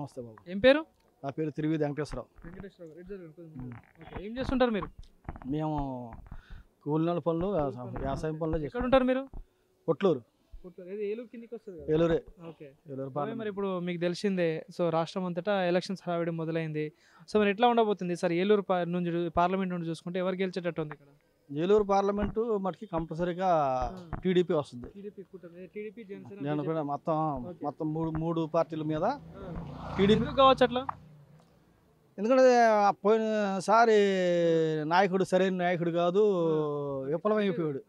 నమస్తే బాబు. ఏం పేరు? నా పేరు తిరువిధి వెంకటేశ్వరరావు. ఏం చేస్తుంటారు మీరు? మేము కూలినాల పనులు, వ్యవసాయం పనులు చేస్తాం. ఎక్కడ ఉంటారు మీరు? కొట్లూరు. ఏలూరు కిందకి వస్తుంది కదా? ఏలూరే. ఓకే. ఏలూరు. మరి ఇప్పుడు మీకు తెలిసిందే, సో రాష్ట్రం అంతటా ఎలక్షన్స్ హడావిడి మొదలైంది. సో మరి ఎట్లా ఉండబోతుంది సార్? ఏలూరు నుంచి పార్లమెంట్ నుండి చూసుకుంటే ఎవరు గెలిచేటట్టు ఉంది ఇక్కడ? ఏలూరు పార్లమెంటు మటుకి కంపల్సరీగా టీడీపీ వస్తుంది. మొత్తం మూడు పార్టీల మీద టీడీపీ కావచ్చు అట్లా. ఎందుకంటే పోయినసారి నాయకుడు సరైన నాయకుడు కాదు, విఫలమైపోయాడు,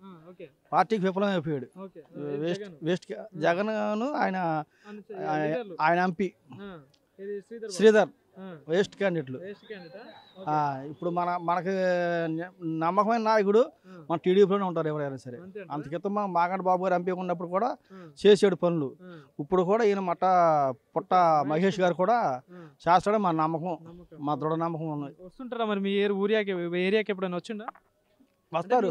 పార్టీకి విఫలమైపోయాడు. వేస్ట్ జగన్ ఆయన ఎంపీ శ్రీధర్ వేస్ట్ క్యాండిడేట్లు. ఇప్పుడు మనకి నమ్మకమైన నాయకుడు మన టీడీపీలోనే ఉంటారు ఎవరైనా సరే. అంతకితం మాగంటి బాబు గారు ఎంపీ ఉన్నప్పుడు కూడా చేసాడు పనులు. ఇప్పుడు కూడా ఈయన పుట్ట మహేష్ గారు కూడా చేస్తాడు. మా నమ్మకం, మా దృఢ నమ్మకం ఉన్నది. వస్తుంటారా మరి మీ ఏరియాకి ఎప్పుడైనా వచ్చిందా? వస్తారు.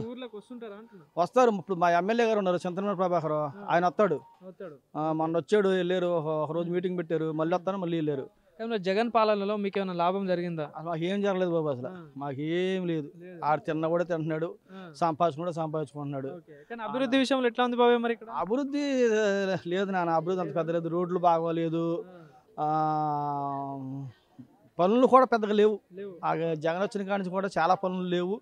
ఇప్పుడు మా ఎమ్మెల్యే గారు ఉన్నారు చింతనమనేని ప్రభాకర్, ఆయన వస్తాడు. మొన్న వచ్చాడు, వెళ్ళారు, ఒక రోజు మీటింగ్ పెట్టారు, మళ్ళీ వస్తాను, మళ్ళీ వెళ్ళారు. జగన్ పాలనలో మీకు ఏమైనా లాభం జరిగిందా? మాకు ఏం జరగలేదు బాబు, అసలు మాకేం లేదు. ఆడు తిన్న కూడా తింటున్నాడు, సంపాదించుకుంటున్నాడు. అభివృద్ధి విషయంలో ఎట్లా ఉంది బాబు? మరి అభివృద్ధి లేదు నాన్న, అభివృద్ధి అంత పెద్ద లేదు. రోడ్లు బాగోలేదు, పనులు కూడా పెద్దగా లేవు. జగన్ వచ్చిన కాడి నుంచి కూడా చాలా పనులు లేవు.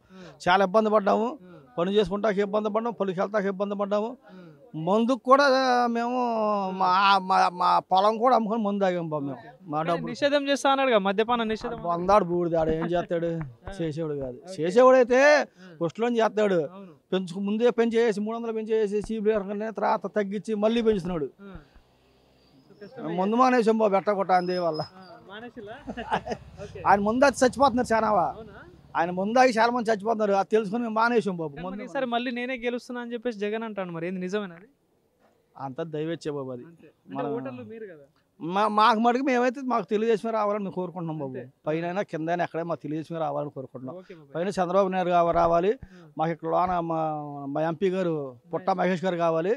చాలా ఇబ్బంది పడ్డాము, పని చేసుకుంటాక ఇబ్బంది పడ్డాము, పనులకి వెళ్తాక ఇబ్బంది పడ్డాము. మందుకు కూడా మేము మా పొలం కూడా అమ్ముకొని మందు తాగాము బాబు. మేము మా డబ్బు నిషేధం చేస్తా అన్నాడు, మద్యపాన నిషేధం. వందాడు బూడిదాడు, ఏం చేస్తాడు? చేసేవాడు కాదు. చేసేవాడు అయితే ఫస్ట్లో చేస్తాడు. ముందే పెంచేసి 300 పెంచేసి చీపులు తర్వాత తగ్గించి మళ్ళీ పెంచుతున్నాడు. ముందు మానేసాం బాబు, ఎట్టగొట్ట అందే వల్ల. ఆయన ముందు చచ్చిపోతున్నారు చాలా. ఆయన ముందాగి చాలా మంది చచ్చిపోతున్నారు, అది తెలుసుకుని మేము మానేసాం బాబు. సరే మళ్ళీ నేనే గెలుస్తున్నా అని చెప్పేసి జగన్ అంటాను, మరి ఏంది నిజమేనది? అంత దైవేచ్చే బాబు అది. మాకు మటుకు మేమైతే మాకు తెలుగుదేశమే రావాలని మేము కోరుకుంటున్నాం బాబు. పైన కింద ఎక్కడే మాకు తెలుగుదేశమే రావాలని కోరుకుంటున్నాం. పైన చంద్రబాబు నాయుడు రావాలి, మాకు ఇక్కడ లోన మా ఎంపీ గారు పుట్ట మహేష్ గారు కావాలి,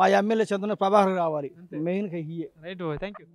మా ఎమ్మెల్యే చంద్రబాబు ప్రభాకర్ రావాలి. మెయిన్ ఇయే. Right, thank you.